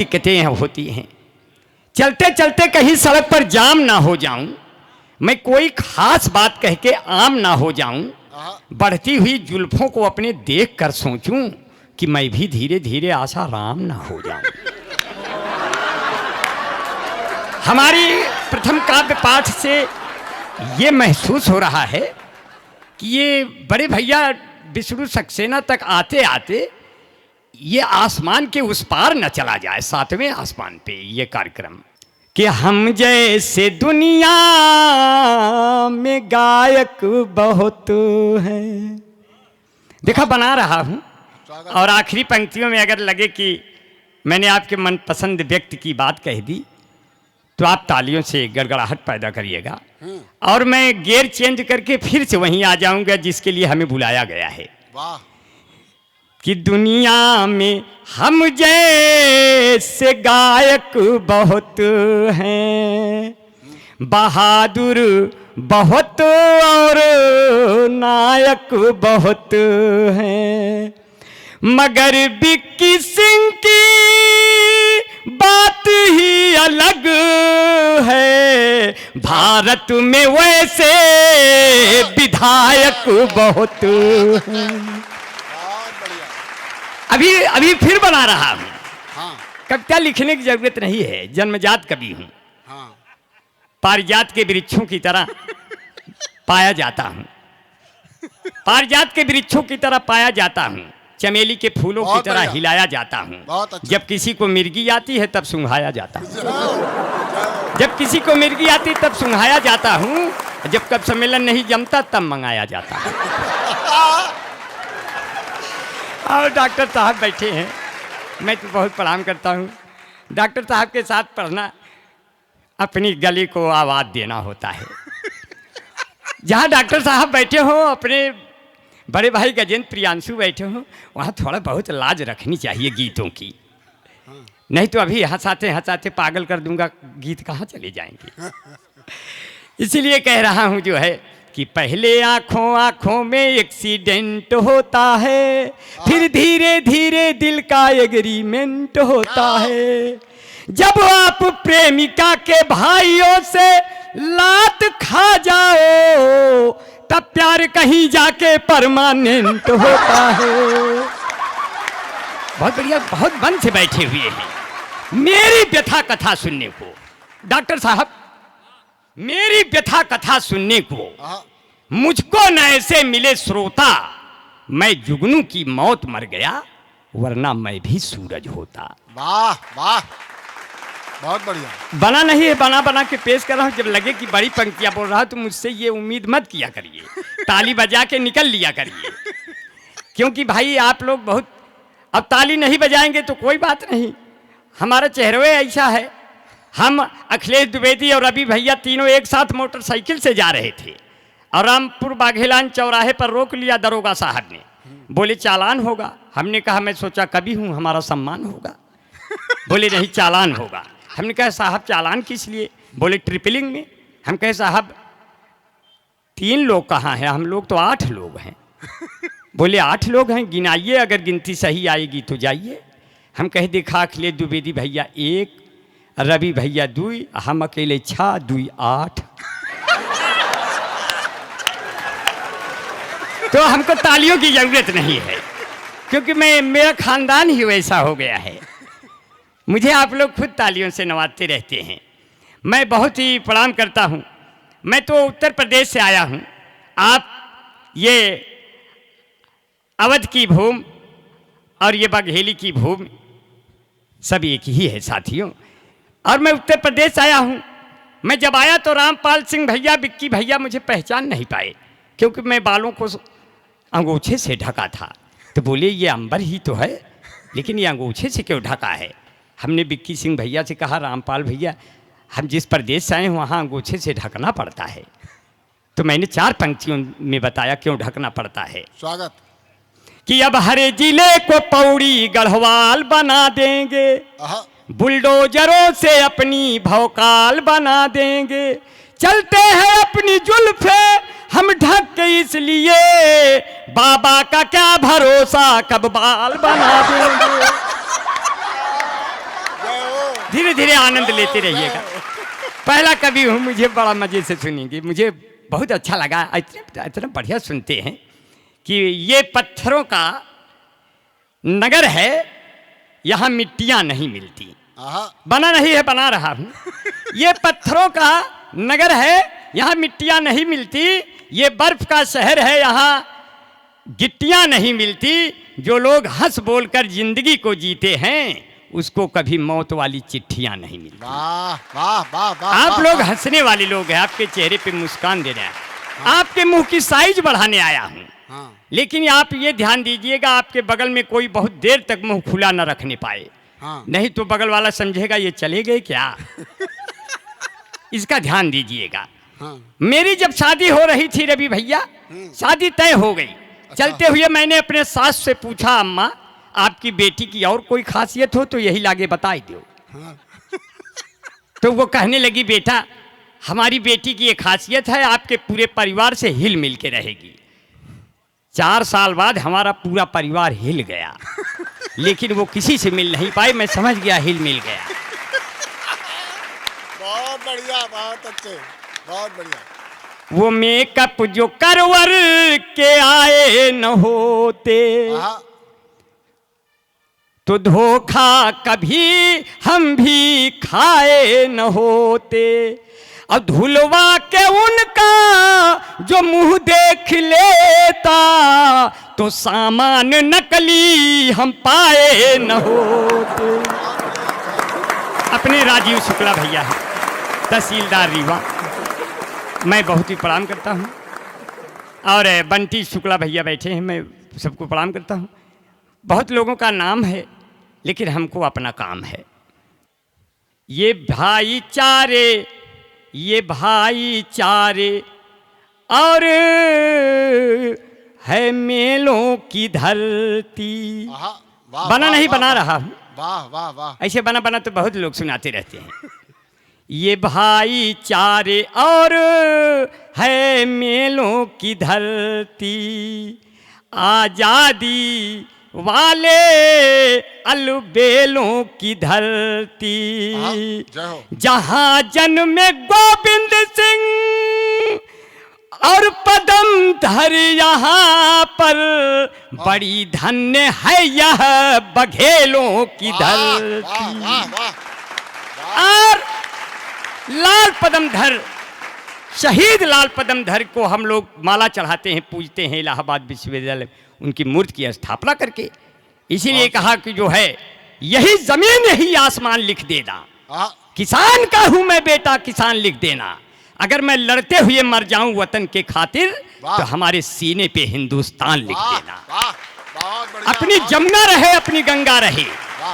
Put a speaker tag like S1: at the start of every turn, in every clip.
S1: दिक्कतें होती हैं। चलते चलते कहीं सड़क पर जाम ना हो जाऊं, मैं कोई खास बात कह के आम ना हो जाऊं, बढ़ती हुई जुल्फों को अपने देख कर सोचूं कि मैं भी धीरे धीरे आसाराम ना हो जाऊं। हमारी प्रथम काव्य पाठ से ये महसूस हो रहा है कि ये बड़े भैया विष्णु सक्सेना तक आते आते ये आसमान के उस पार न चला जाए, 7वें आसमान पे ये कार्यक्रम कि हम जैसे दुनिया में गायक बहुत हैं। देखा बना रहा हूं, और आखिरी पंक्तियों में अगर लगे कि मैंने आपके मनपसंद व्यक्ति की बात कह दी तो आप तालियों से गड़गड़ाहट पैदा करिएगा, और मैं गियर चेंज करके फिर से वहीं आ जाऊंगा जिसके लिए हमें बुलाया गया है।
S2: वाह।
S1: कि दुनिया में हम जैसे गायक बहुत हैं, बहादुर बहुत और नायक बहुत हैं, मगर विक्की सिंह की बात ही अलग है, भारत में वैसे विधायक बहुत हैं। अभी फिर बना रहा हूं।
S2: हाँ।
S1: कविता लिखने की जरूरत नहीं है, जन्मजात कवि हूं।
S2: हाँ।
S1: पारिजात के वृक्षों की तरह पाया जाता हूं, पारिजात के वृक्षों की तरह पाया जाता हूं, चमेली के फूलों की तरह हिलाया जाता हूं।
S2: अच्छा।
S1: जब किसी को मिर्गी आती है तब सुंघाया जाता हूं, जब किसी को मिर्गी आती तब सुंघाया जाता हूं, जब कब सम्मेलन नहीं जमता तब मंगाया जाता है। और डॉक्टर साहब बैठे हैं, मैं तो बहुत प्रणाम करता हूँ। डॉक्टर साहब के साथ पढ़ना अपनी गले को आवाज़ देना होता है। जहाँ डॉक्टर साहब बैठे हो, अपने बड़े भाई गजेंद्र प्रियांशु बैठे हो, वहाँ थोड़ा बहुत लाज रखनी चाहिए गीतों की, नहीं तो अभी हंसाते हंसाते पागल कर दूंगा, गीत कहाँ चले जाएंगे। इसीलिए कह रहा हूँ जो है कि पहले आँखों आँखों में एक्सीडेंट होता है, फिर धीरे धीरे दिल का एग्रीमेंट होता है, जब आप प्रेमिका के भाइयों से लात खा जाओ तब प्यार कहीं जाके परमानेंट होता है। बहुत बढ़िया, बहुत मन से बैठे हुए हैं मेरी व्यथा कथा सुनने को। डॉक्टर साहब, मेरी व्यथा कथा सुनने को मुझको न ऐसे मिले श्रोता, मैं जुगनू की मौत मर गया, वरना मैं भी सूरज होता।
S2: वाह वाह, बहुत बढ़िया।
S1: बना नहीं है, बना बना के पेश कर रहा हूं। जब लगे कि बड़ी पंक्तियां बोल रहा हूं तो मुझसे ये उम्मीद मत किया करिए, ताली बजा के निकल लिया करिए, क्योंकि भाई आप लोग बहुत, अब ताली नहीं बजाएंगे तो कोई बात नहीं, हमारा चेहरा ऐसा है। हम अखिलेश द्विवेदी और रवि भैया तीनों एक साथ मोटरसाइकिल से जा रहे थे और रामपुर बाघेलान चौराहे पर रोक लिया दरोगा साहब ने, बोले चालान होगा। हमने कहा मैं सोचा कभी हूँ हमारा सम्मान होगा, बोले नहीं चालान होगा। हमने कहा साहब चालान किस लिए, बोले ट्रिपलिंग में। हम कहे साहब 3 लोग कहाँ हैं, हम लोग तो 8 लोग हैं। बोले 8 लोग हैं, गिनाइए, अगर गिनती सही आएगी तो जाइए। हम कहे देखा अखिलेश द्विवेदी भैया 1, रवि भैया 2, हम अकेले 6, 2, 8। तो हमको तालियों की जरूरत नहीं है, क्योंकि मेरा खानदान ही वैसा हो गया है। मुझे आप लोग खुद तालियों से नवाजते रहते हैं, मैं बहुत ही प्रणाम करता हूँ। मैं तो उत्तर प्रदेश से आया हूँ, आप ये अवध की भूमि और ये बघेली की भूमि सब एक ही है साथियों, और मैं उत्तर प्रदेश आया हूँ। मैं जब आया तो रामपाल सिंह भैया, विक्की भैया मुझे पहचान नहीं पाए, क्योंकि मैं बालों को अंगोछे से ढका था। तो बोले ये अंबर ही तो है, लेकिन ये अंगोछे से क्यों ढका है। हमने विक्की सिंह भैया से कहा रामपाल भैया हम जिस प्रदेश से आए हैं वहाँ अंगोछे से ढकना पड़ता है। तो मैंने 4 पंक्तियों में बताया क्यों ढकना पड़ता है।
S2: स्वागत।
S1: कि अब हर जिले को पौड़ी गढ़वाल बना देंगे, बुलडोजरों से अपनी भौकाल बना देंगे, चलते हैं अपनी जुल्फे हम ढक के इसलिए, बाबा का क्या भरोसा कब बाल बना देंगे। धीरे धीरे आनंद लेते रहिएगा। पहला कवि हूँ, मुझे बड़ा मजे से सुनेंगे, मुझे बहुत अच्छा लगा। इतना बढ़िया सुनते हैं कि ये पत्थरों का नगर है, यहाँ मिट्टियाँ नहीं मिलती। बना नहीं है, बना रहा हूँ। ये पत्थरों का नगर है, यहाँ मिट्टियाँ नहीं मिलती। ये बर्फ का शहर है, यहाँ गिट्टियाँ नहीं मिलती। जो लोग हंस बोलकर जिंदगी को जीते हैं, उसको कभी मौत वाली चिट्ठियाँ नहीं मिलती।
S2: वाह वाह वाह वाह।
S1: आप लोग हंसने वाले लोग हैं, आपके चेहरे पे मुस्कान दे रहे हैं। आपके मुंह की साइज बढ़ाने आया हूँ। लेकिन आप ये ध्यान दीजिएगा, आपके बगल में कोई बहुत देर तक मुंह खुला न रखने पाए। नहीं तो बगल वाला समझेगा ये चले गए क्या। इसका ध्यान दीजिएगा। मेरी जब शादी हो रही थी रवि भैया, शादी तय हो गई। चलते हुए मैंने अपने सास से पूछा, अम्मा आपकी बेटी की और कोई खासियत हो तो यही लागे बता ही दो। तो वो कहने लगी, बेटा हमारी बेटी की एक खासियत है, आपके पूरे परिवार से हिल मिल के रहेगी। 4 साल बाद हमारा पूरा परिवार हिल गया, लेकिन वो किसी से मिल नहीं पाई। मैं समझ गया हिल मिल गया।
S2: बहुत बढ़िया, बहुत अच्छे, बहुत बढ़िया।
S1: वो मेकअप जो करवर के आए न होते, तो धोखा कभी हम भी खाए न होते। और धुलवा के उनका जो मुंह देख लेता, तो सामान नकली हम पाए न होते। अपने राजीव शुक्ला भैया हैं, तहसीलदार रीवा, मैं बहुत ही प्रणाम करता हूँ। और बंटी शुक्ला भैया बैठे हैं, मैं सबको प्रणाम करता हूँ। बहुत लोगों का नाम है, लेकिन हमको अपना काम है। ये भाईचारे, ये भाईचारे और है मेलों की धरती। बना नहीं बना रहा हूँ।
S2: वाह वाह वाह।
S1: ऐसे बना बना तो बहुत लोग सुनाते रहते हैं। ये भाईचारे और है मेलों की धरती, आजादी वाले अलबेलों की धरती। जहां जन्मे गोविंद सिंह और पदम धर, यहाँ पर बड़ी धन्य है यह बघेलों की धरती। और लाल पदमधर, शहीद लाल पदमधर को हम लोग माला चढ़ाते हैं, पूजते हैं इलाहाबाद विश्वविद्यालय, उनकी मूर्ति की स्थापना करके। इसीलिए कहा कि जो है यही जमीन यही आसमान लिख देना। किसान का हूं मैं बेटा, किसान लिख देना। अगर मैं लड़ते हुए मर जाऊं वतन के खातिर, तो हमारे सीने पे हिंदुस्तान लिख देना। अपनी जमुना रहे, अपनी गंगा रहे,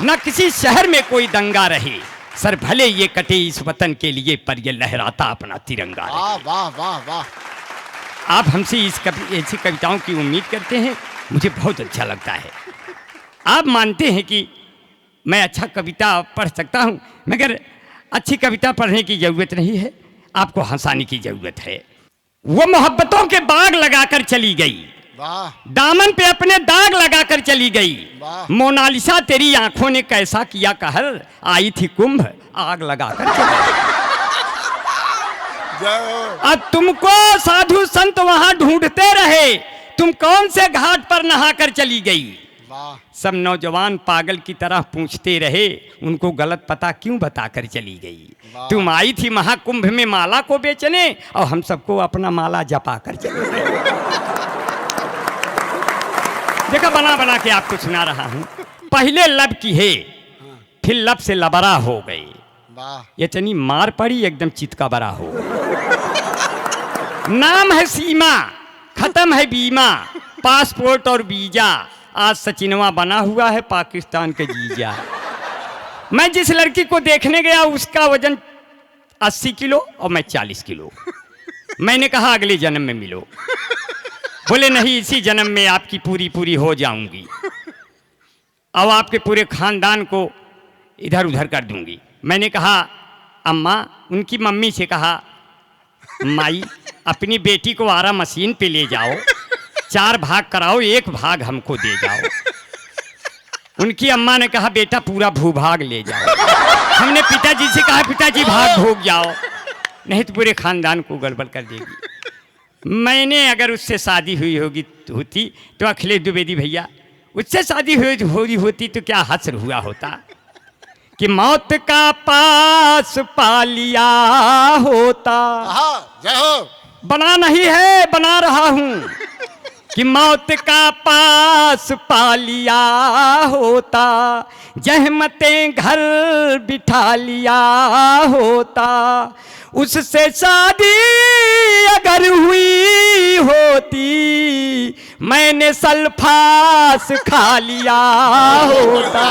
S1: न किसी शहर में कोई दंगा रहे। सर भले ये कटे इस वतन के लिए, पर ये लहराता अपना तिरंगा।
S2: वाह वाह वाह।
S1: आप हमसे ऐसी कविताओं की उम्मीद करते हैं, मुझे बहुत अच्छा लगता है। आप मानते हैं कि मैं अच्छा कविता पढ़ सकता हूँ, मगर अच्छी कविता पढ़ने की जरूरत नहीं है, आपको हंसाने की जरूरत है। वो मोहब्बतों के बाग लगाकर चली गई, दामन पे अपने दाग लगाकर चली गई। मोनालिसा तेरी आंखों ने कैसा किया कहर, आई थी कुंभ आग लगाकर चली गई। अब तुमको साधु संत वहां ढूंढते रहे, तुम कौन से घाट पर नहाकर चली गई। सब नौजवान पागल की तरह पूछते रहे, उनको गलत पता क्यों बताकर चली गई। तुम आई थी महाकुंभ में माला को बेचने, और हम सबको अपना माला जपा कर चली गई। देखा, बना बना के आपको सुना रहा हूं। पहले लब की है, फिर लब से लबरा हो गई। इतनी मार पड़ी एकदम चितका बरा हो। नाम है सीमा, खत्म है बीमा, पासपोर्ट और वीजा, आज सचिनवा बना हुआ है पाकिस्तान के जीजा। मैं जिस लड़की को देखने गया उसका वजन 80 किलो और मैं 40 किलो। मैंने कहा अगले जन्म में मिलो। बोले नहीं, इसी जन्म में आपकी पूरी पूरी हो जाऊंगी, अब आपके पूरे खानदान को इधर उधर कर दूंगी। मैंने कहा अम्मा, उनकी मम्मी से कहा, माई अपनी बेटी को आरा मशीन पे ले जाओ, 4 भाग कराओ, 1 भाग हमको दे जाओ। उनकी अम्मा ने कहा बेटा पूरा भूभाग ले जाओ। हमने पिताजी से कहा पिताजी भाग भोग जाओ, नहीं तो पूरे खानदान को गड़बड़ कर देगी। मैंने अगर उससे शादी हुई होती तो अखिलेश द्विवेदी भैया उससे शादी हुई होती तो क्या हसर हुआ होता कि मौत का पास पा लिया होता।
S2: जय हो।
S1: बना नहीं है बना रहा हूँ कि मौत का पास पा लिया होता, जहमतें घर बिठा लिया होता, उससे शादी अगर हुई होती मैंने सल्फास खा लिया होता।